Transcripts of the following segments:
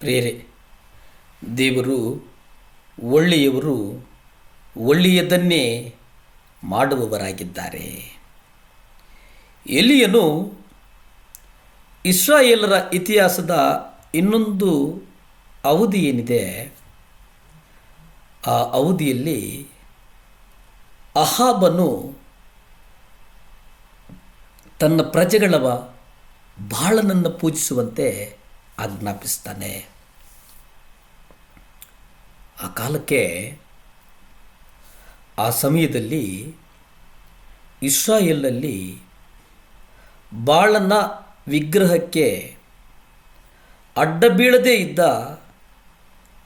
ಪ್ರಿಯರೇ, ದೇವರು ಒಳ್ಳೆಯವರು, ಒಳ್ಳೆಯದನ್ನೇ ಮಾಡುವವರಾಗಿದ್ದಾರೆ. ಎಲೀಯನು ಇಸ್ರಾಯೇಲರ ಇತಿಹಾಸದ ಇನ್ನೊಂದು ಅವಧಿ ಏನಿದೆ, ಆ ಅವಧಿಯಲ್ಲಿ ಅಹಾಬನು ತನ್ನ ಪ್ರಜೆಗಳ ಬಾಳನನ್ನು ಪೂಜಿಸುವಂತೆ ಆಜ್ಞಾಪಿಸ್ತಾನೆ. ಆ ಕಾಲಕ್ಕೆ ಆ ಸಮಯದಲ್ಲಿ ಇಸ್ರಾಯೇಲಲ್ಲಿ ಬಾಳನ ವಿಗ್ರಹಕ್ಕೆ ಅಡ್ಡ ಬೀಳದೇ ಇದ್ದ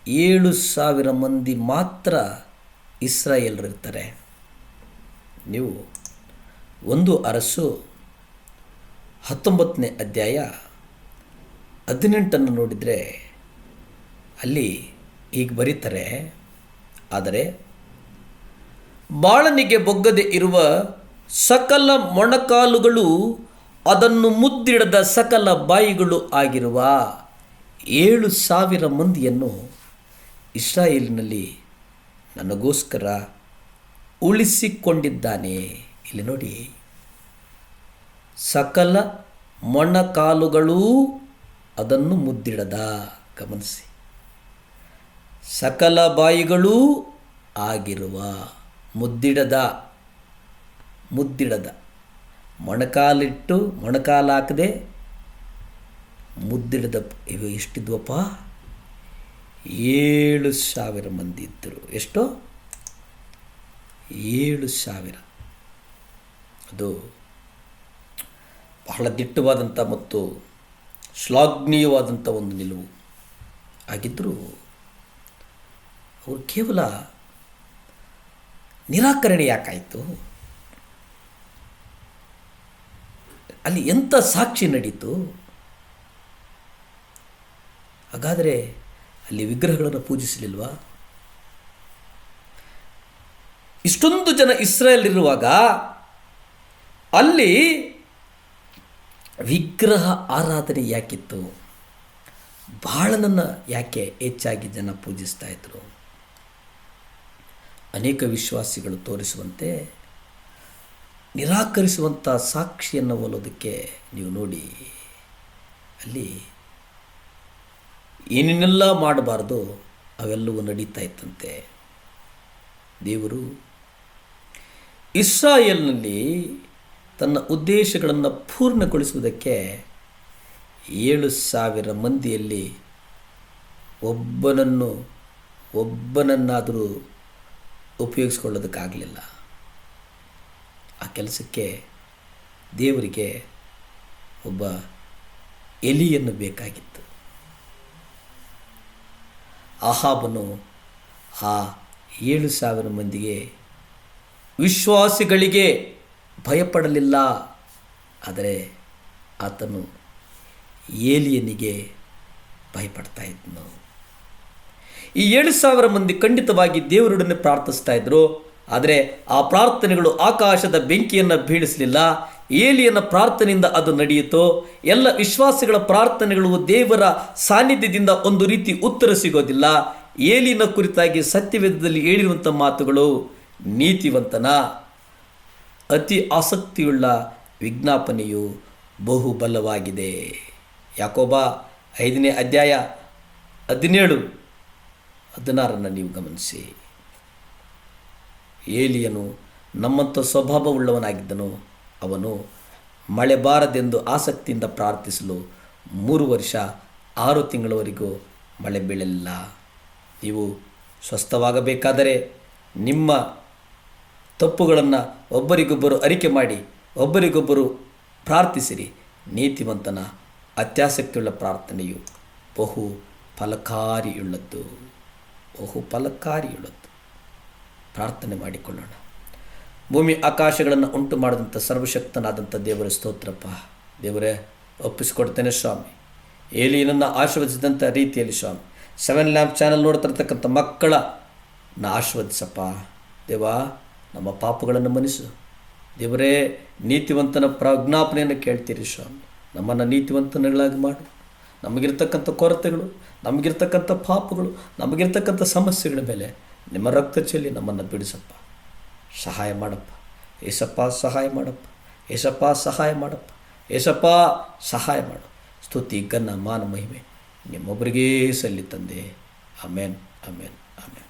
7,000 ಮಂದಿ ಮಾತ್ರ ಇಸ್ರಾಯೇಲರಿರ್ತಾರೆ. ನೀವು 1 ಅರಸು 19ನೇ ಅಧ್ಯಾಯ 18 ನೋಡಿದರೆ ಅಲ್ಲಿ ಹೀಗೆ ಬರೀತಾರೆ, ಆದರೆ ಬಾಳನಿಗೆ ಬೊಗ್ಗದೆ ಇರುವ ಸಕಲ ಮೊಣಕಾಲುಗಳು, ಅದನ್ನು ಮುದ್ದಿಡದ ಸಕಲ ಬಾಯಿಗಳು ಆಗಿರುವ 7,000 ಮಂದಿಯನ್ನು ಇಸ್ರಾಯೇಲಿನಲ್ಲಿ ನನಗೋಸ್ಕರ ಉಳಿಸಿಕೊಂಡಿದ್ದಾನೆ. ಇಲ್ಲಿ ನೋಡಿ, ಸಕಲ ಮೊಣಕಾಲುಗಳೂ ಅದನ್ನು ಮುದ್ದಿಡದ, ಗಮನಿಸಿ, ಸಕಲ ಬಾಯಿಗಳೂ ಆಗಿರುವ, ಮುದ್ದಿಡದ ಮೊಣಕಾಲಿಟ್ಟು ಮೊಣಕಾಲು ಹಾಕದೆ ಮುದ್ದಿಡದ. ಇವು ಎಷ್ಟಿದ್ವಪ್ಪ? 7,000 ಮಂದಿ ಇದ್ದರು. ಎಷ್ಟು? 7,000. ಅದು ಬಹಳ ದಿಟ್ಟವಾದಂಥ ಮತ್ತು ಶ್ಲಾಘನೀಯವಾದಂಥ ಒಂದು ನಿಲುವು ಆಗಿದ್ದರೂ ಅವರು ಕೇವಲ ನಿರಾಕರಣೆ ಯಾಕಾಯಿತು? ಅಲ್ಲಿ ಎಂಥ ಸಾಕ್ಷಿ ನಡೀತು? ಹಾಗಾದರೆ ಅಲ್ಲಿ ವಿಗ್ರಹಗಳನ್ನು ಪೂಜಿಸಲಿಲ್ವಾ? ಇಷ್ಟೊಂದು ಜನ ಇಸ್ರಾಯೇಲ್ ಇರುವಾಗ ಅಲ್ಲಿ ವಿಗ್ರಹ ಆರಾಧನೆ ಯಾಕಿತ್ತು? ಬಾಳನನ್ನು ಯಾಕೆ ಹೆಚ್ಚಾಗಿ ಜನ ಪೂಜಿಸ್ತಾ ಇದ್ರು? ಅನೇಕ ವಿಶ್ವಾಸಿಗಳು ತೋರಿಸುವಂತೆ ನಿರಾಕರಿಸುವಂಥ ಸಾಕ್ಷಿಯನ್ನು ಹೋಲೋದಕ್ಕೆ ನೀವು ನೋಡಿ, ಅಲ್ಲಿ ಏನೇನೆಲ್ಲ ಮಾಡಬಾರ್ದು ಅವೆಲ್ಲವೂ ನಡೀತಾ ಇತ್ತಂತೆ. ದೇವರು ಇಸ್ರಾಯೇಲ್ನಲ್ಲಿ ತನ್ನ ಉದ್ದೇಶಗಳನ್ನು ಪೂರ್ಣಗೊಳಿಸುವುದಕ್ಕೆ 7,000 ಮಂದಿಯಲ್ಲಿ ಒಬ್ಬನನ್ನಾದರೂ ಉಪಯೋಗಿಸ್ಕೊಳ್ಳೋದಕ್ಕಾಗಲಿಲ್ಲ. ಆ ಕೆಲಸಕ್ಕೆ ದೇವರಿಗೆ ಒಬ್ಬ ಎಲಿಯನ್ನು ಬೇಕಾಗಿತ್ತು. ಅಹಾಬನು ಆ 7,000 ಮಂದಿಗೆ, ವಿಶ್ವಾಸಿಗಳಿಗೆ ಭಯಪಡಲಿಲ್ಲ. ಆದರೆ ಆತನು ಏಲಿಯನಿಗೆ ಭಯಪಡ್ತಾ ಇದ್ದನು. ಈ 7,000 ಮಂದಿ ಖಂಡಿತವಾಗಿ ದೇವರೊಡನೆ ಪ್ರಾರ್ಥಿಸ್ತಾ ಇದ್ರು. ಆದರೆ ಆ ಪ್ರಾರ್ಥನೆಗಳು ಆಕಾಶದ ಬೆಂಕಿಯನ್ನು ಬೀಳಿಸಲಿಲ್ಲ. ಏಲಿಯನ ಪ್ರಾರ್ಥನೆಯಿಂದ ಅದು ನಡೆಯಿತು. ಎಲ್ಲ ವಿಶ್ವಾಸಿಗಳ ಪ್ರಾರ್ಥನೆಗಳು ದೇವರ ಸಾನ್ನಿಧ್ಯದಿಂದ ಒಂದು ರೀತಿ ಉತ್ತರ ಸಿಗೋದಿಲ್ಲ. ಏಲಿಯನ ಕುರಿತಾಗಿ ಸತ್ಯವೇದದಲ್ಲಿ ಹೇಳಿರುವಂಥ ಮಾತುಗಳು, ನೀತಿವಂತನ ಅತಿ ಆಸಕ್ತಿಯುಳ್ಳ ವಿಜ್ಞಾಪನೆಯು ಬಹುಬಲವಾಗಿದೆ. ಯಾಕೋಬ 5ನೇ ಅಧ್ಯಾಯ 17-16 ನೀವು ಗಮನಿಸಿ. ಏಲಿಯನು ನಮ್ಮಂಥ ಸ್ವಭಾವವುಳ್ಳವನಾಗಿದ್ದನು. ಅವನು ಮಳೆ ಬಾರದೆಂದು ಆಸಕ್ತಿಯಿಂದ ಪ್ರಾರ್ಥಿಸಲು 3 ವರ್ಷ 6 ತಿಂಗಳವರೆಗೂ ಮಳೆ ಬೀಳಲಿಲ್ಲ. ನೀವು ಸ್ವಸ್ಥವಾಗಬೇಕಾದರೆ ನಿಮ್ಮ ತಪ್ಪುಗಳನ್ನು ಒಬ್ಬರಿಗೊಬ್ಬರು ಅರಿಕೆ ಮಾಡಿ ಒಬ್ಬರಿಗೊಬ್ಬರು ಪ್ರಾರ್ಥಿಸಿರಿ. ನೀತಿವಂತನ ಅತ್ಯಾಸಕ್ತಿಯುಳ್ಳ ಪ್ರಾರ್ಥನೆಯು ಬಹು ಫಲಕಾರಿಯುಳ್ಳದ್ದು. ಪ್ರಾರ್ಥನೆ ಮಾಡಿಕೊಳ್ಳೋಣ. ಭೂಮಿ ಆಕಾಶಗಳನ್ನು ಉಂಟು ಮಾಡಿದಂಥ ಸರ್ವಶಕ್ತನಾದಂಥ ದೇವರ ಸ್ತೋತ್ರಪ್ಪ. ದೇವರೇ, ಒಪ್ಪಿಸಿಕೊಡ್ತೇನೆ ಸ್ವಾಮಿ. ಏಲಿಯನನ್ನು ಆಶೀರ್ವದಿಸಿದಂಥ ರೀತಿಯಲ್ಲಿ ಸ್ವಾಮಿ 7 ಲ್ಯಾಂಪ್ ಚಾನಲ್ ನೋಡ್ತಿರ್ತಕ್ಕಂಥ ಮಕ್ಕಳನ್ನ ಆಶೀರ್ವದಿಸಪ್ಪ. ದೇವಾ, ನಮ್ಮ ಪಾಪಗಳನ್ನು ಮನ್ನಿಸು. ದೇವರೇ, ನೀತಿವಂತನ ಪ್ರಜ್ಞಾಪನೆಯನ್ನು ಕೇಳ್ತೀರಿ ಸ್ವಾಮಿ. ನಮ್ಮನ್ನು ನೀತಿವಂತನಗಳಾಗಿ ಮಾಡು. ನಮಗಿರ್ತಕ್ಕಂಥ ಕೊರತೆಗಳು, ನಮಗಿರ್ತಕ್ಕಂಥ ಪಾಪಗಳು, ನಮಗಿರ್ತಕ್ಕಂಥ ಸಮಸ್ಯೆಗಳ ಮೇಲೆ ನಿಮ್ಮ ರಕ್ತ ಚೆಲ್ಲಿ ನಮ್ಮನ್ನು ಬಿಡಿಸಪ್ಪ. ಸಹಾಯ ಮಾಡಪ್ಪ ಏಸಪ್ಪ, ಸಹಾಯ ಮಾಡಪ್ಪ ಏಸಪ್ಪ, ಸಹಾಯ ಮಾಡಪ್ಪ ಏಸಪ್ಪ, ಸಹಾಯ ಮಾಡು. ಸ್ತುತಿ, ಘನ, ಮಾನ, ಮಹಿಮೆ ನಿಮ್ಮೊಬ್ಬರಿಗೇ ಸಲ್ಲಿ ತಂದೆ. ಆಮೇನ್, ಆಮೇನ್, ಆಮೇನ್.